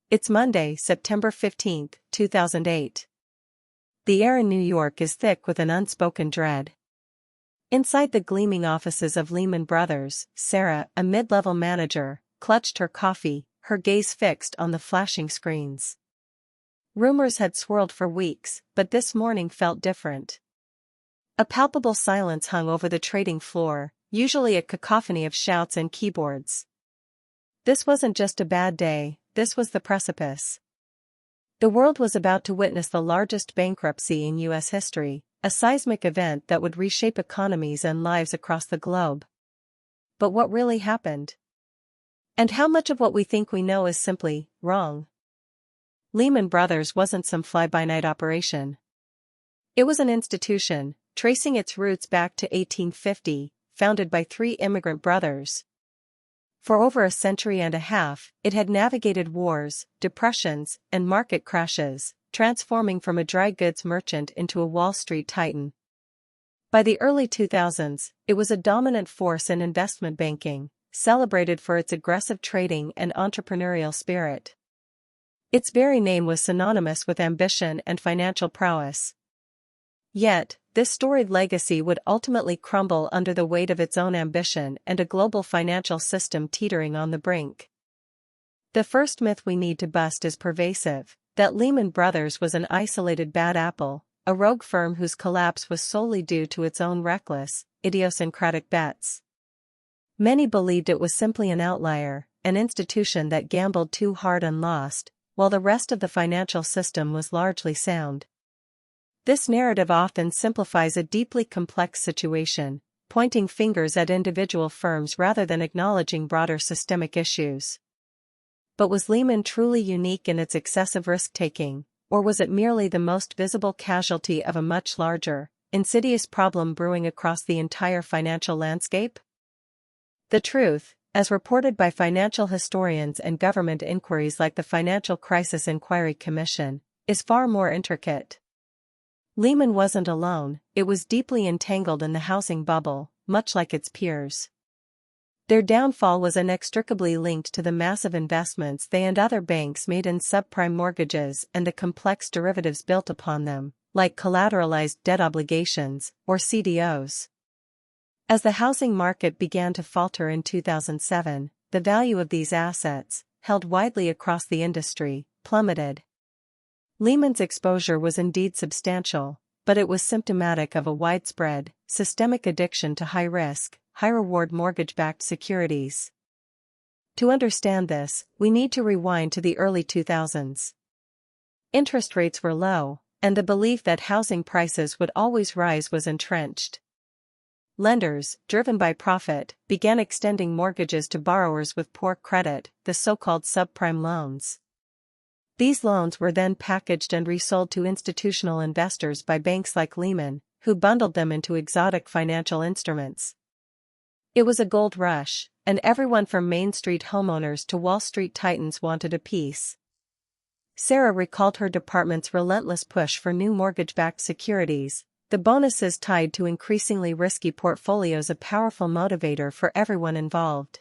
It's Monday, September 15, 2008. The air in New York is thick with an unspoken dread. Inside the gleaming offices of Lehman Brothers, Sarah, a mid-level manager, clutched her coffee, her gaze fixed on the flashing screens. Rumors had swirled for weeks, but this morning felt different. A palpable silence hung over the trading floor, usually a cacophony of shouts and keyboards. This wasn't just a bad day, this was the precipice. The world was about to witness the largest bankruptcy in U.S. history, a seismic event that would reshape economies and lives across the globe. But what really happened? And how much of what we think we know is simply wrong? Lehman Brothers wasn't some fly-by-night operation. It was an institution, tracing its roots back to 1850, founded by three immigrant brothers. For over a century and a half, it had navigated wars, depressions, and market crashes, transforming from a dry goods merchant into a Wall Street titan. By the early 2000s, it was a dominant force in investment banking, celebrated for its aggressive trading and entrepreneurial spirit. Its very name was synonymous with ambition and financial prowess. Yet, this storied legacy would ultimately crumble under the weight of its own ambition and a global financial system teetering on the brink. The first myth we need to bust is pervasive, that Lehman Brothers was an isolated bad apple, a rogue firm whose collapse was solely due to its own reckless, idiosyncratic bets. Many believed it was simply an outlier, an institution that gambled too hard and lost, while the rest of the financial system was largely sound. This narrative often simplifies a deeply complex situation, pointing fingers at individual firms rather than acknowledging broader systemic issues. But was Lehman truly unique in its excessive risk-taking, or was it merely the most visible casualty of a much larger, insidious problem brewing across the entire financial landscape? The truth, as reported by financial historians and government inquiries like the Financial Crisis Inquiry Commission, is far more intricate. Lehman wasn't alone, it was deeply entangled in the housing bubble, much like its peers. Their downfall was inextricably linked to the massive investments they and other banks made in subprime mortgages and the complex derivatives built upon them, like collateralized debt obligations, or CDOs. As the housing market began to falter in 2007, the value of these assets, held widely across the industry, plummeted. Lehman's exposure was indeed substantial, but it was symptomatic of a widespread, systemic addiction to high-risk, high-reward mortgage-backed securities. To understand this, we need to rewind to the early 2000s. Interest rates were low, and the belief that housing prices would always rise was entrenched. Lenders, driven by profit, began extending mortgages to borrowers with poor credit, the so-called subprime loans. These loans were then packaged and resold to institutional investors by banks like Lehman, who bundled them into exotic financial instruments. It was a gold rush, and everyone from Main Street homeowners to Wall Street titans wanted a piece. Sarah recalled her department's relentless push for new mortgage-backed securities, the bonuses tied to increasingly risky portfolios a powerful motivator for everyone involved.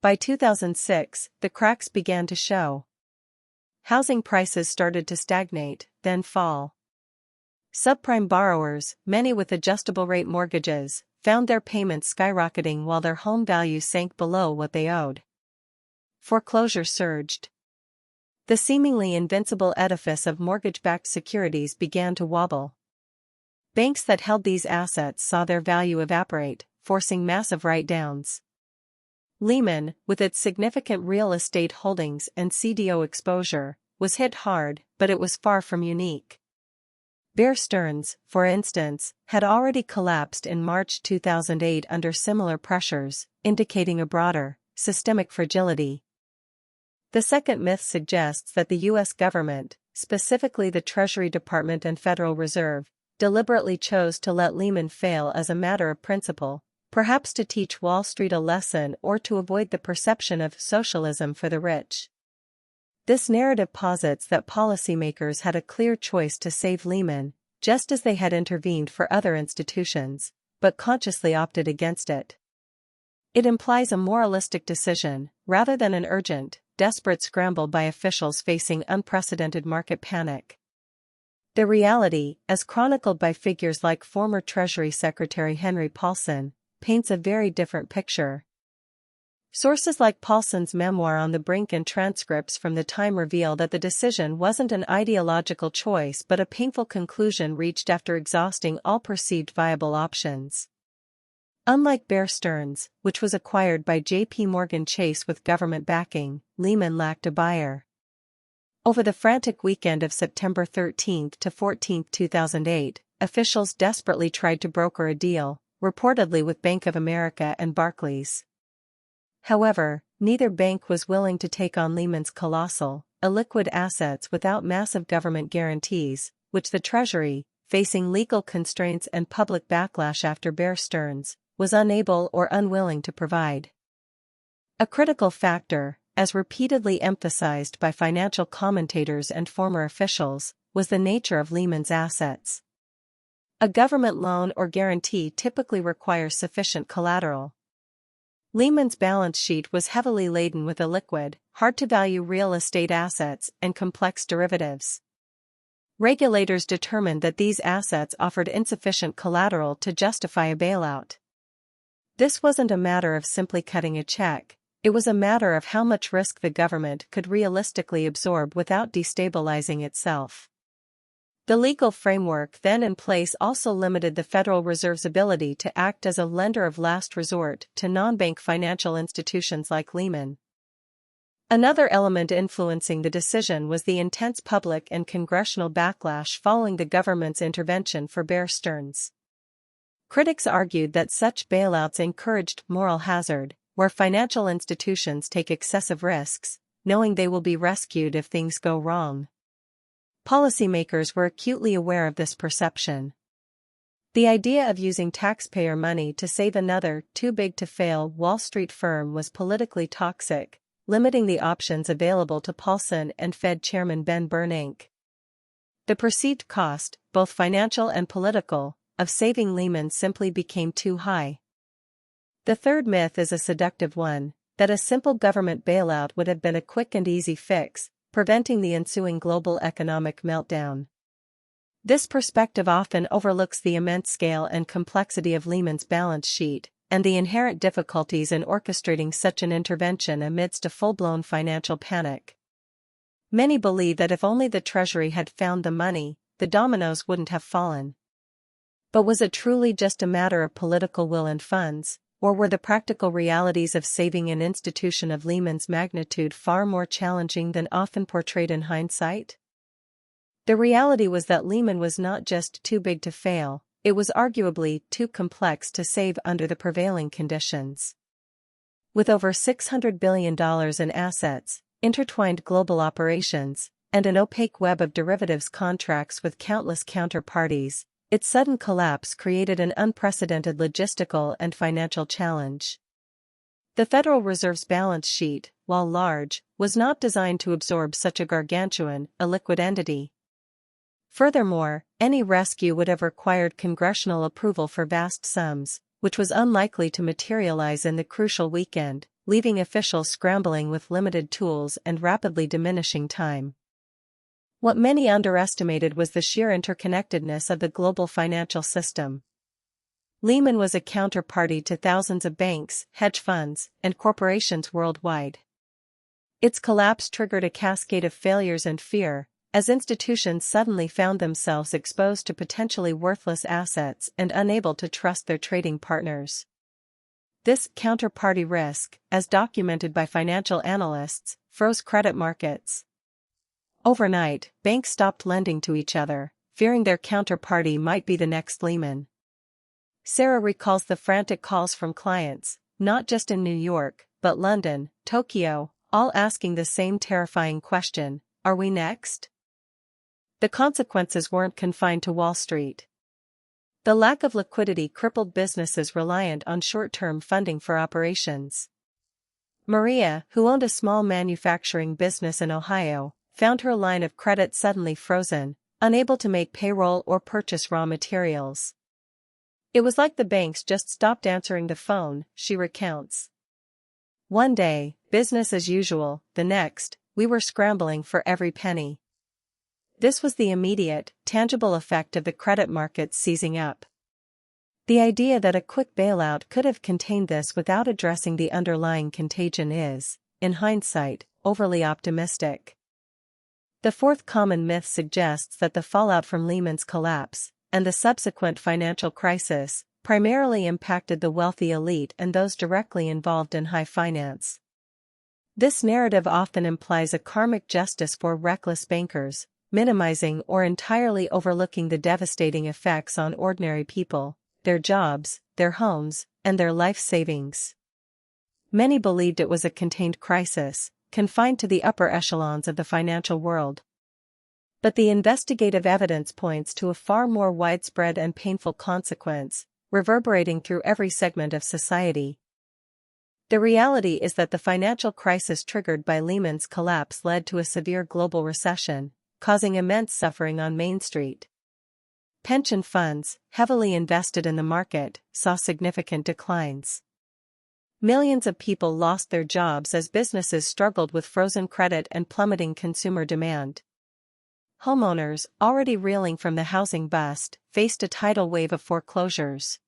By 2006, the cracks began to show. Housing prices started to stagnate, then fall. Subprime borrowers, many with adjustable-rate mortgages, found their payments skyrocketing while their home values sank below what they owed. Foreclosure surged. The seemingly invincible edifice of mortgage-backed securities began to wobble. Banks that held these assets saw their value evaporate, forcing massive write-downs. Lehman, with its significant real estate holdings and CDO exposure, was hit hard, but it was far from unique. Bear Stearns, for instance, had already collapsed in March 2008 under similar pressures, indicating a broader, systemic fragility. The second myth suggests that the U.S. government, specifically the Treasury Department and Federal Reserve, deliberately chose to let Lehman fail as a matter of principle, perhaps to teach Wall Street a lesson or to avoid the perception of socialism for the rich. This narrative posits that policymakers had a clear choice to save Lehman, just as they had intervened for other institutions, but consciously opted against it. It implies a moralistic decision, rather than an urgent, desperate scramble by officials facing unprecedented market panic. The reality, as chronicled by figures like former Treasury Secretary Henry Paulson, paints a very different picture. Sources like Paulson's memoir On the Brink and transcripts from the time reveal that the decision wasn't an ideological choice but a painful conclusion reached after exhausting all perceived viable options. Unlike Bear Stearns, which was acquired by J.P. Morgan Chase with government backing, Lehman lacked a buyer. Over the frantic weekend of September 13 to 14, 2008, officials desperately tried to broker a deal, reportedly with Bank of America and Barclays. However, neither bank was willing to take on Lehman's colossal, illiquid assets without massive government guarantees, which the Treasury, facing legal constraints and public backlash after Bear Stearns, was unable or unwilling to provide. A critical factor, as repeatedly emphasized by financial commentators and former officials, was the nature of Lehman's assets. A government loan or guarantee typically requires sufficient collateral. Lehman's balance sheet was heavily laden with illiquid, hard-to-value real estate assets and complex derivatives. Regulators determined that these assets offered insufficient collateral to justify a bailout. This wasn't a matter of simply cutting a check. It was a matter of how much risk the government could realistically absorb without destabilizing itself. The legal framework then in place also limited the Federal Reserve's ability to act as a lender of last resort to non-bank financial institutions like Lehman. Another element influencing the decision was the intense public and congressional backlash following the government's intervention for Bear Stearns. Critics argued that such bailouts encouraged moral hazard, where financial institutions take excessive risks, knowing they will be rescued if things go wrong. Policymakers were acutely aware of this perception. The idea of using taxpayer money to save another too-big-to-fail Wall Street firm was politically toxic, limiting the options available to Paulson and Fed Chairman Ben Bernanke. The perceived cost, both financial and political, of saving Lehman simply became too high. The third myth is a seductive one, that a simple government bailout would have been a quick and easy fix, preventing the ensuing global economic meltdown. This perspective often overlooks the immense scale and complexity of Lehman's balance sheet, and the inherent difficulties in orchestrating such an intervention amidst a full-blown financial panic. Many believe that if only the Treasury had found the money, the dominoes wouldn't have fallen. But was it truly just a matter of political will and funds? Or were the practical realities of saving an institution of Lehman's magnitude far more challenging than often portrayed in hindsight? The reality was that Lehman was not just too big to fail, it was arguably too complex to save under the prevailing conditions. With over $600 billion in assets, intertwined global operations, and an opaque web of derivatives contracts with countless counterparties, its sudden collapse created an unprecedented logistical and financial challenge. The Federal Reserve's balance sheet, while large, was not designed to absorb such a gargantuan, illiquid entity. Furthermore, any rescue would have required congressional approval for vast sums, which was unlikely to materialize in the crucial weekend, leaving officials scrambling with limited tools and rapidly diminishing time. What many underestimated was the sheer interconnectedness of the global financial system. Lehman was a counterparty to thousands of banks, hedge funds, and corporations worldwide. Its collapse triggered a cascade of failures and fear, as institutions suddenly found themselves exposed to potentially worthless assets and unable to trust their trading partners. This counterparty risk, as documented by financial analysts, froze credit markets. Overnight, banks stopped lending to each other, fearing their counterparty might be the next Lehman. Sarah recalls the frantic calls from clients, not just in New York, but London, Tokyo, all asking the same terrifying question: are we next? The consequences weren't confined to Wall Street. The lack of liquidity crippled businesses reliant on short-term funding for operations. Maria, who owned a small manufacturing business in Ohio, found her line of credit suddenly frozen, unable to make payroll or purchase raw materials. It was like the banks just stopped answering the phone, she recounts. One day, business as usual. The next, we were scrambling for every penny. This was the immediate, tangible effect of the credit markets seizing up. The idea that a quick bailout could have contained this without addressing the underlying contagion is, in hindsight, overly optimistic. The fourth common myth suggests that the fallout from Lehman's collapse, and the subsequent financial crisis, primarily impacted the wealthy elite and those directly involved in high finance. This narrative often implies a karmic justice for reckless bankers, minimizing or entirely overlooking the devastating effects on ordinary people, their jobs, their homes, and their life savings. Many believed it was a contained crisis, confined to the upper echelons of the financial world. But the investigative evidence points to a far more widespread and painful consequence, reverberating through every segment of society. The reality is that the financial crisis triggered by Lehman's collapse led to a severe global recession, causing immense suffering on Main Street. Pension funds, heavily invested in the market, saw significant declines. Millions of people lost their jobs as businesses struggled with frozen credit and plummeting consumer demand. Homeowners, already reeling from the housing bust, faced a tidal wave of foreclosures.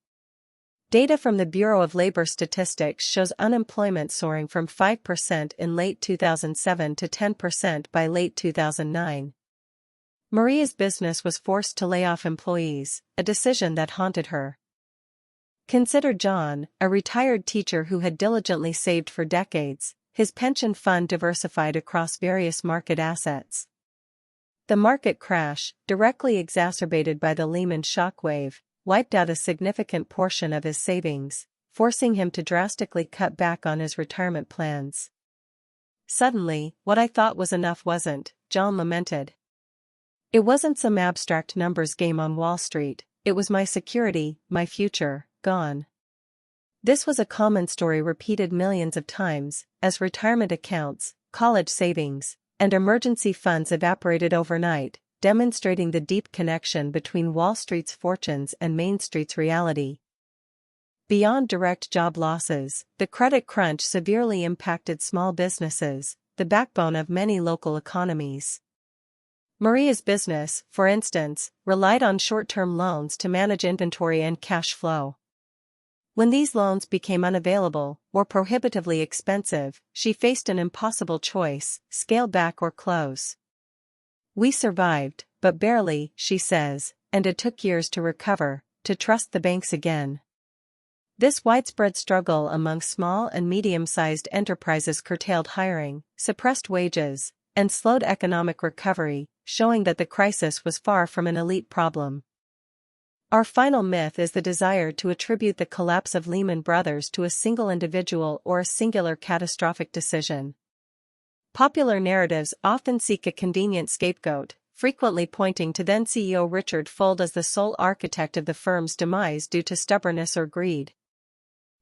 Data from the Bureau of Labor Statistics shows unemployment soaring from 5% in late 2007 to 10% by late 2009. Maria's business was forced to lay off employees, a decision that haunted her. Consider John, a retired teacher who had diligently saved for decades, his pension fund diversified across various market assets. The market crash, directly exacerbated by the Lehman shockwave, wiped out a significant portion of his savings, forcing him to drastically cut back on his retirement plans. Suddenly, what I thought was enough wasn't, John lamented. It wasn't some abstract numbers game on Wall Street, it was my security, my future, gone. This was a common story repeated millions of times, as retirement accounts, college savings, and emergency funds evaporated overnight, demonstrating the deep connection between Wall Street's fortunes and Main Street's reality. Beyond direct job losses, the credit crunch severely impacted small businesses, the backbone of many local economies. Maria's business, for instance, relied on short-term loans to manage inventory and cash flow. When these loans became unavailable, or prohibitively expensive, she faced an impossible choice: scale back or close. We survived, but barely, she says, and it took years to recover, to trust the banks again. This widespread struggle among small and medium-sized enterprises curtailed hiring, suppressed wages, and slowed economic recovery, showing that the crisis was far from an elite problem. Our final myth is the desire to attribute the collapse of Lehman Brothers to a single individual or a singular catastrophic decision. Popular narratives often seek a convenient scapegoat, frequently pointing to then CEO Richard Fuld as the sole architect of the firm's demise due to stubbornness or greed.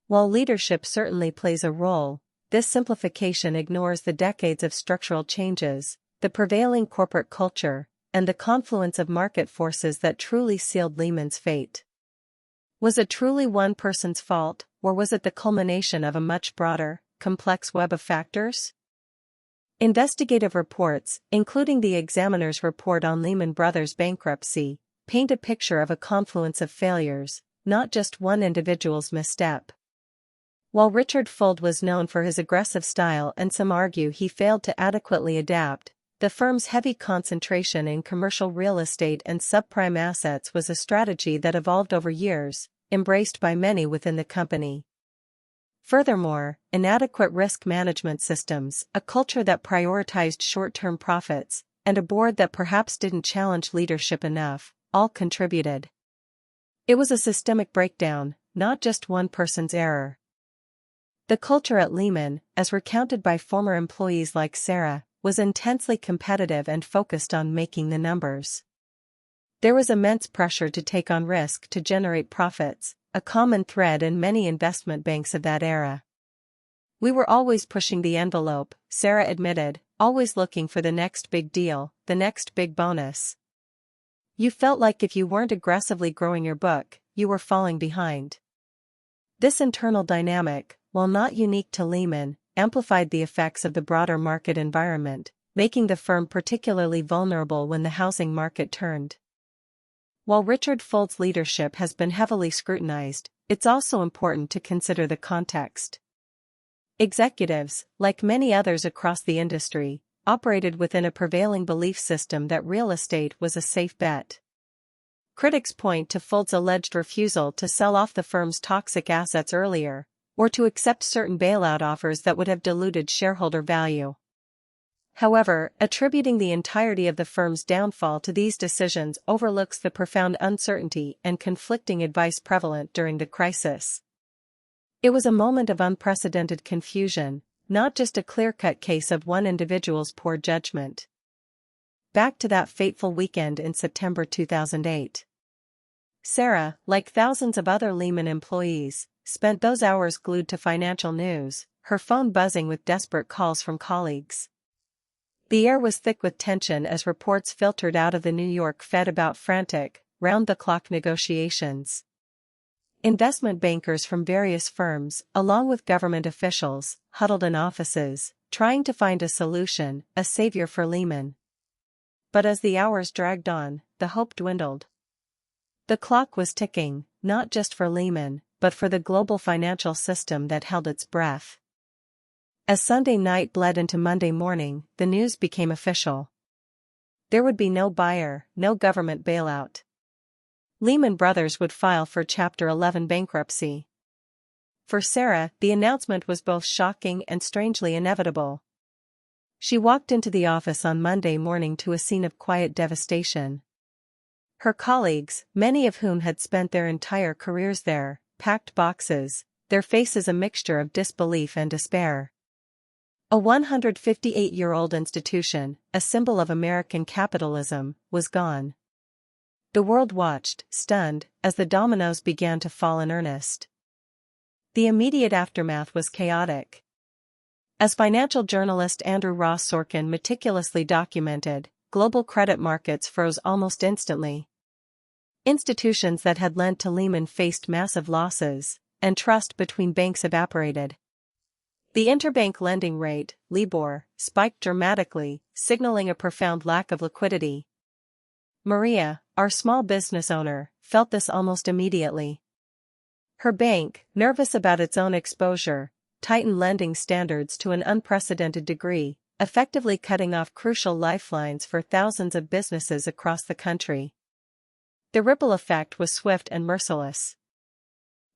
While leadership certainly plays a role, this simplification ignores the decades of structural changes, the prevailing corporate culture, and the confluence of market forces that truly sealed Lehman's fate. Was it truly one person's fault, or was it the culmination of a much broader, complex web of factors? Investigative reports, including the Examiner's report on Lehman Brothers' bankruptcy, paint a picture of a confluence of failures, not just one individual's misstep. While Richard Fuld was known for his aggressive style and some argue he failed to adequately adapt, the firm's heavy concentration in commercial real estate and subprime assets was a strategy that evolved over years, embraced by many within the company. Furthermore, inadequate risk management systems, a culture that prioritized short-term profits, and a board that perhaps didn't challenge leadership enough, all contributed. It was a systemic breakdown, not just one person's error. The culture at Lehman, as recounted by former employees like Sarah, was intensely competitive and focused on making the numbers. There was immense pressure to take on risk to generate profits, a common thread in many investment banks of that era. We were always pushing the envelope, Sarah admitted, always looking for the next big deal, the next big bonus. You felt like if you weren't aggressively growing your book, you were falling behind. This internal dynamic, while not unique to Lehman, amplified the effects of the broader market environment, making the firm particularly vulnerable when the housing market turned. While Richard Folt's leadership has been heavily scrutinized, it's also important to consider the context. Executives, like many others across the industry, operated within a prevailing belief system that real estate was a safe bet. Critics point to Folt's alleged refusal to sell off the firm's toxic assets earlier, or to accept certain bailout offers that would have diluted shareholder value. However, attributing the entirety of the firm's downfall to these decisions overlooks the profound uncertainty and conflicting advice prevalent during the crisis. It was a moment of unprecedented confusion, not just a clear-cut case of one individual's poor judgment. Back to that fateful weekend in September 2008. Sarah, like thousands of other Lehman employees, spent those hours glued to financial news, her phone buzzing with desperate calls from colleagues. The air was thick with tension as reports filtered out of the New York Fed about frantic, round-the-clock negotiations. Investment bankers from various firms, along with government officials, huddled in offices, trying to find a solution, a savior for Lehman. But as the hours dragged on, the hope dwindled. The clock was ticking, not just for Lehman, but for the global financial system that held its breath. As Sunday night bled into Monday morning, the news became official. There would be no buyer, no government bailout. Lehman Brothers would file for Chapter 11 bankruptcy. For Sarah, the announcement was both shocking and strangely inevitable. She walked into the office on Monday morning to a scene of quiet devastation. Her colleagues, many of whom had spent their entire careers there, packed boxes, their faces a mixture of disbelief and despair. A 158-year-old institution, a symbol of American capitalism, was gone. The world watched, stunned, as the dominoes began to fall in earnest. The immediate aftermath was chaotic. As financial journalist Andrew Ross Sorkin meticulously documented, global credit markets froze almost instantly. Institutions that had lent to Lehman faced massive losses, and trust between banks evaporated. The interbank lending rate, LIBOR, spiked dramatically, signaling a profound lack of liquidity. Maria, our small business owner, felt this almost immediately. Her bank, nervous about its own exposure, tightened lending standards to an unprecedented degree, effectively cutting off crucial lifelines for thousands of businesses across the country. The ripple effect was swift and merciless.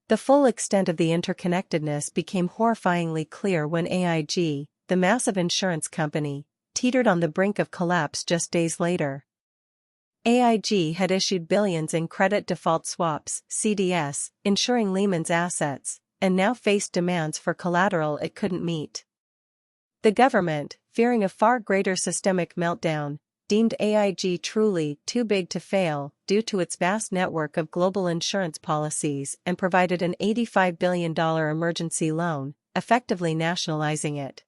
The full extent of the interconnectedness became horrifyingly clear when AIG, the massive insurance company, teetered on the brink of collapse just days later. AIG had issued billions in credit default swaps, CDS, insuring Lehman's assets, and now faced demands for collateral it couldn't meet. The government, fearing a far greater systemic meltdown, deemed AIG truly too big to fail due to its vast network of global insurance policies and provided an $85 billion emergency loan, effectively nationalizing it.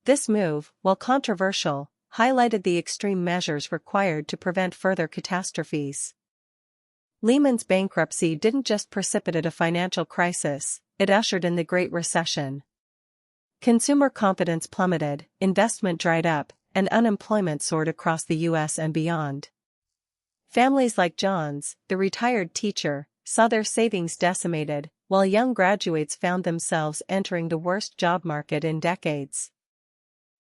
This move, while controversial, highlighted the extreme measures required to prevent further catastrophes. Lehman's bankruptcy didn't just precipitate a financial crisis, it ushered in the Great Recession. Consumer confidence plummeted, investment dried up, and unemployment soared across the U.S. and beyond. Families like John's, the retired teacher, saw their savings decimated, while young graduates found themselves entering the worst job market in decades.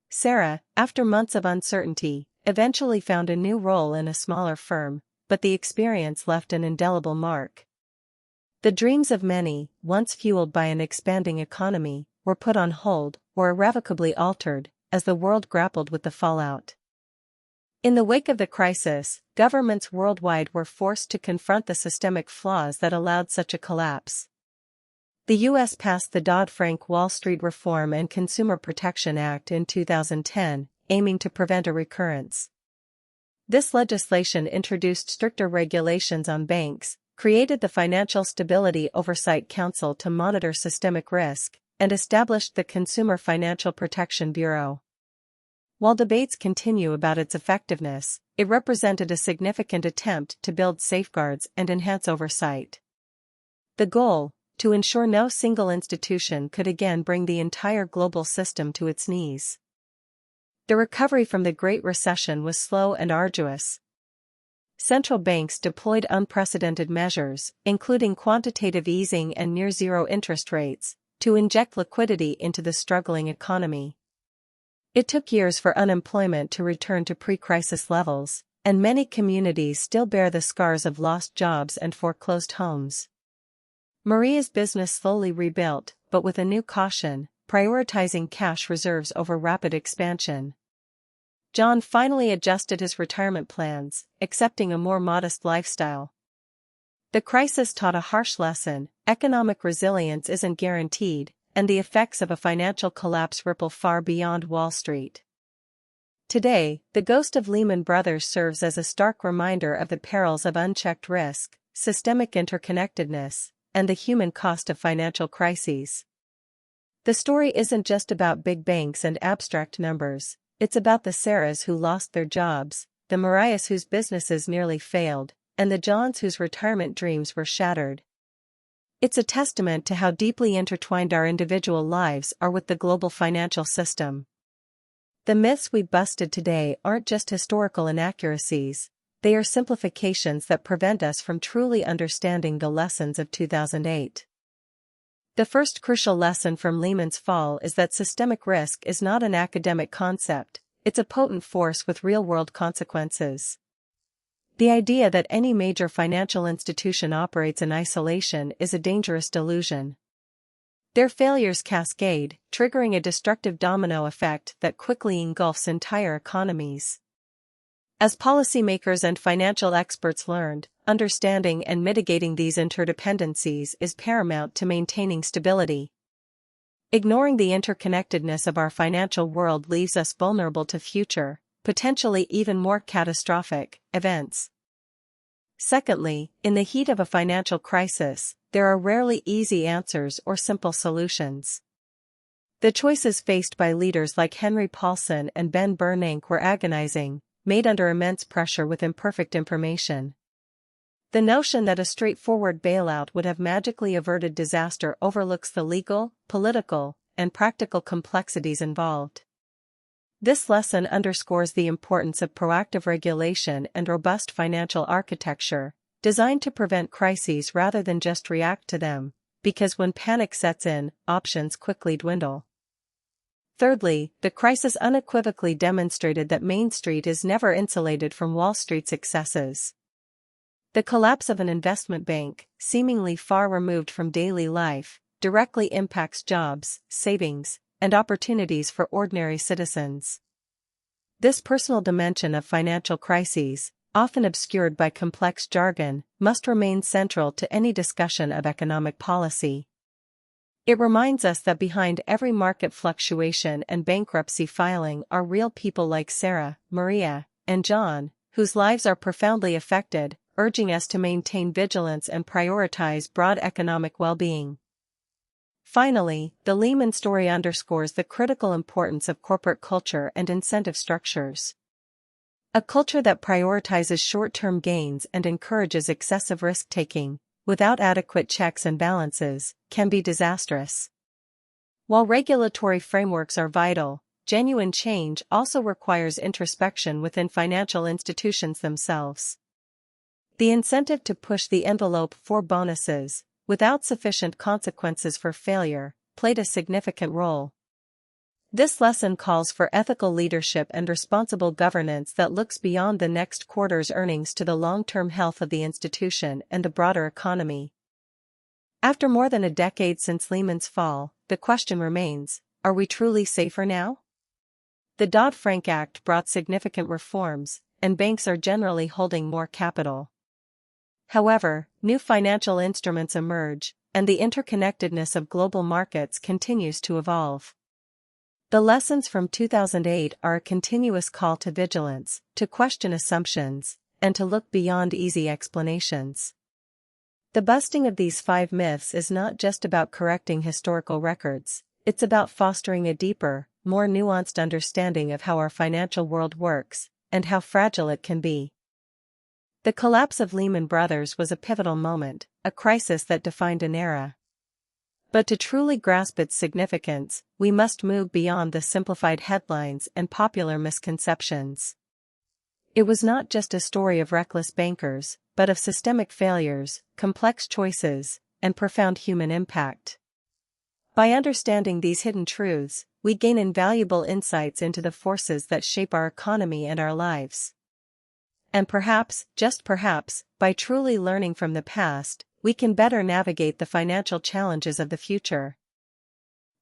Sarah, after months of uncertainty, eventually found a new role in a smaller firm, but the experience left an indelible mark. The dreams of many, once fueled by an expanding economy, were put on hold or irrevocably altered as the world grappled with the fallout. In the wake of the crisis, governments worldwide were forced to confront the systemic flaws that allowed such a collapse. The U.S. passed the Dodd-Frank Wall Street Reform and Consumer Protection Act in 2010, aiming to prevent a recurrence. This legislation introduced stricter regulations on banks, created the Financial Stability Oversight Council to monitor systemic risk, and established the Consumer Financial Protection Bureau. While debates continue about its effectiveness, it represented a significant attempt to build safeguards and enhance oversight. The goal, to ensure no single institution could again bring the entire global system to its knees. The recovery from the Great Recession was slow and arduous. Central banks deployed unprecedented measures, including quantitative easing and near-zero interest rates, to inject liquidity into the struggling economy. It took years for unemployment to return to pre-crisis levels, and many communities still bear the scars of lost jobs and foreclosed homes. Maria's business slowly rebuilt, but with a new caution, prioritizing cash reserves over rapid expansion. John finally adjusted his retirement plans, accepting a more modest lifestyle. The crisis taught a harsh lesson: economic resilience isn't guaranteed, and the effects of a financial collapse ripple far beyond Wall Street. Today, the ghost of Lehman Brothers serves as a stark reminder of the perils of unchecked risk, systemic interconnectedness, and the human cost of financial crises. The story isn't just about big banks and abstract numbers, it's about the Sarahs who lost their jobs, the Marias whose businesses nearly failed, and the Johns whose retirement dreams were shattered. It's a testament to how deeply intertwined our individual lives are with the global financial system. The myths we busted today aren't just historical inaccuracies, they are simplifications that prevent us from truly understanding the lessons of 2008. The first crucial lesson from Lehman's fall is that systemic risk is not an academic concept, it's a potent force with real-world consequences. The idea that any major financial institution operates in isolation is a dangerous delusion. Their failures cascade, triggering a destructive domino effect that quickly engulfs entire economies. As policymakers and financial experts learned, understanding and mitigating these interdependencies is paramount to maintaining stability. Ignoring the interconnectedness of our financial world leaves us vulnerable to future, potentially even more catastrophic, events. Secondly, in the heat of a financial crisis, there are rarely easy answers or simple solutions. The choices faced by leaders like Henry Paulson and Ben Bernanke were agonizing, made under immense pressure with imperfect information. The notion that a straightforward bailout would have magically averted disaster overlooks the legal, political, and practical complexities involved. This lesson underscores the importance of proactive regulation and robust financial architecture, designed to prevent crises rather than just react to them, because when panic sets in, options quickly dwindle. Thirdly, the crisis unequivocally demonstrated that Main Street is never insulated from Wall Street's excesses. The collapse of an investment bank, seemingly far removed from daily life, directly impacts jobs, savings, and opportunities for ordinary citizens. This personal dimension of financial crises, often obscured by complex jargon, must remain central to any discussion of economic policy. It reminds us that behind every market fluctuation and bankruptcy filing are real people like Sarah, Maria, and John, whose lives are profoundly affected, urging us to maintain vigilance and prioritize broad economic well-being. Finally, the Lehman story underscores the critical importance of corporate culture and incentive structures. A culture that prioritizes short-term gains and encourages excessive risk-taking, without adequate checks and balances, can be disastrous. While regulatory frameworks are vital, genuine change also requires introspection within financial institutions themselves. The incentive to push the envelope for bonuses, without sufficient consequences for failure, played a significant role. This lesson calls for ethical leadership and responsible governance that looks beyond the next quarter's earnings to the long-term health of the institution and the broader economy. After more than a decade since Lehman's fall, the question remains, are we truly safer now? The Dodd-Frank Act brought significant reforms, and banks are generally holding more capital. However, new financial instruments emerge, and the interconnectedness of global markets continues to evolve. The lessons from 2008 are a continuous call to vigilance, to question assumptions, and to look beyond easy explanations. The busting of these 5 myths is not just about correcting historical records, it's about fostering a deeper, more nuanced understanding of how our financial world works, and how fragile it can be. The collapse of Lehman Brothers was a pivotal moment, a crisis that defined an era. But to truly grasp its significance, we must move beyond the simplified headlines and popular misconceptions. It was not just a story of reckless bankers, but of systemic failures, complex choices, and profound human impact. By understanding these hidden truths, we gain invaluable insights into the forces that shape our economy and our lives. And perhaps, just perhaps, by truly learning from the past, we can better navigate the financial challenges of the future.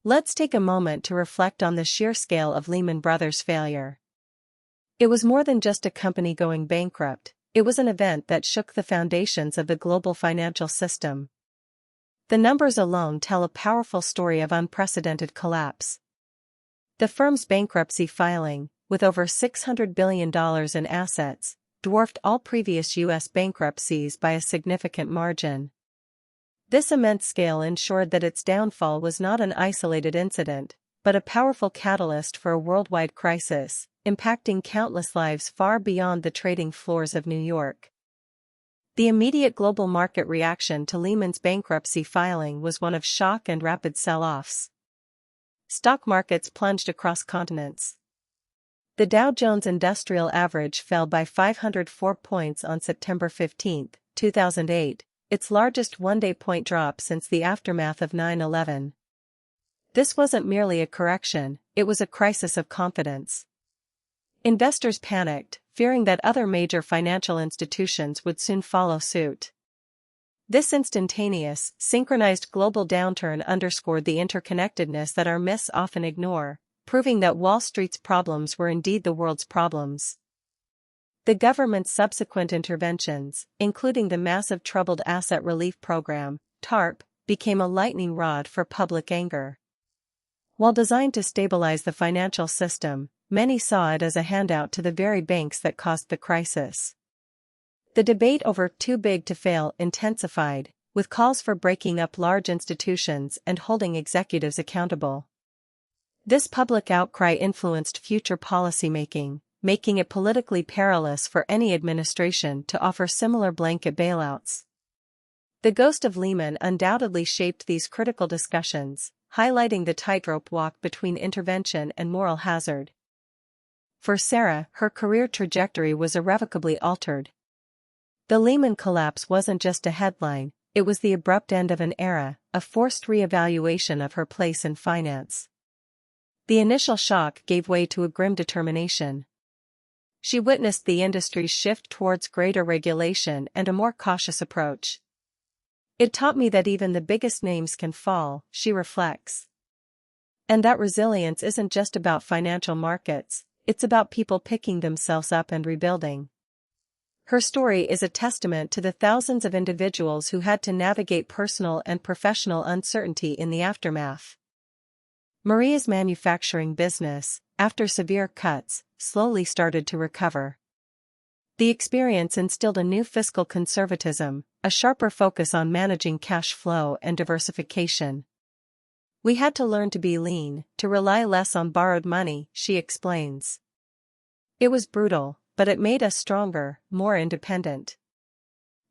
Let's take a moment to reflect on the sheer scale of Lehman Brothers' failure. It was more than just a company going bankrupt, it was an event that shook the foundations of the global financial system. The numbers alone tell a powerful story of unprecedented collapse. The firm's bankruptcy filing, with over $600 billion in assets, dwarfed all previous U.S. bankruptcies by a significant margin. This immense scale ensured that its downfall was not an isolated incident, but a powerful catalyst for a worldwide crisis, impacting countless lives far beyond the trading floors of New York. The immediate global market reaction to Lehman's bankruptcy filing was one of shock and rapid sell-offs. Stock markets plunged across continents. The Dow Jones Industrial Average fell by 504 points on September 15, 2008, its largest one-day point drop since the aftermath of 9/11. This wasn't merely a correction, it was a crisis of confidence. Investors panicked, fearing that other major financial institutions would soon follow suit. This instantaneous, synchronized global downturn underscored the interconnectedness that our myths often ignore, proving that Wall Street's problems were indeed the world's problems. The government's subsequent interventions, including the massive Troubled Asset Relief Program, TARP, became a lightning rod for public anger. While designed to stabilize the financial system, many saw it as a handout to the very banks that caused the crisis. The debate over too big to fail intensified, with calls for breaking up large institutions and holding executives accountable. This public outcry influenced future policymaking, making it politically perilous for any administration to offer similar blanket bailouts. The ghost of Lehman undoubtedly shaped these critical discussions, highlighting the tightrope walk between intervention and moral hazard. For Sarah, her career trajectory was irrevocably altered. The Lehman collapse wasn't just a headline, it was the abrupt end of an era, a forced re-evaluation of her place in finance. The initial shock gave way to a grim determination. She witnessed the industry's shift towards greater regulation and a more cautious approach. It taught me that even the biggest names can fall, she reflects. And that resilience isn't just about financial markets, it's about people picking themselves up and rebuilding. Her story is a testament to the thousands of individuals who had to navigate personal and professional uncertainty in the aftermath. Maria's manufacturing business, after severe cuts, slowly started to recover. The experience instilled a new fiscal conservatism, a sharper focus on managing cash flow and diversification. We had to learn to be lean, to rely less on borrowed money, she explains. It was brutal, but it made us stronger, more independent.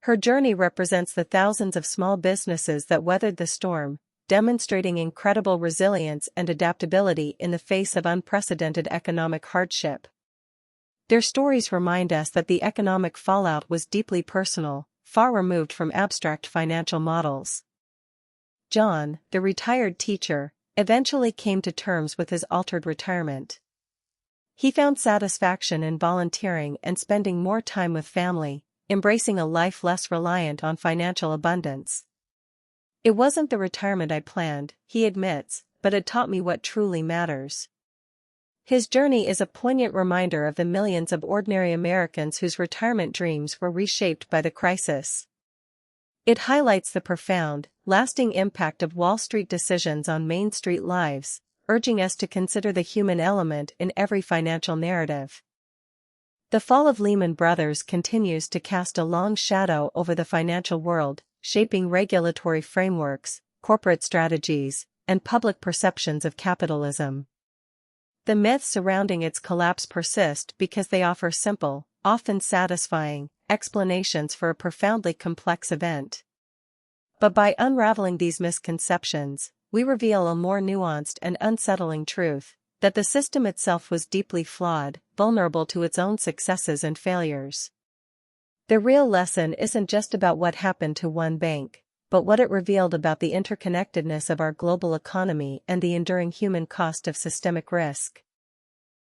Her journey represents the thousands of small businesses that weathered the storm, demonstrating incredible resilience and adaptability in the face of unprecedented economic hardship. Their stories remind us that the economic fallout was deeply personal, far removed from abstract financial models. John, the retired teacher, eventually came to terms with his altered retirement. He found satisfaction in volunteering and spending more time with family, embracing a life less reliant on financial abundance. It wasn't the retirement I planned, he admits, but it taught me what truly matters. His journey is a poignant reminder of the millions of ordinary Americans whose retirement dreams were reshaped by the crisis. It highlights the profound, lasting impact of Wall Street decisions on Main Street lives, urging us to consider the human element in every financial narrative. The fall of Lehman Brothers continues to cast a long shadow over the financial world, shaping regulatory frameworks, corporate strategies, and public perceptions of capitalism. The myths surrounding its collapse persist because they offer simple, often satisfying, explanations for a profoundly complex event. But by unraveling these misconceptions, we reveal a more nuanced and unsettling truth, that the system itself was deeply flawed, vulnerable to its own successes and failures. The real lesson isn't just about what happened to one bank, but what it revealed about the interconnectedness of our global economy and the enduring human cost of systemic risk.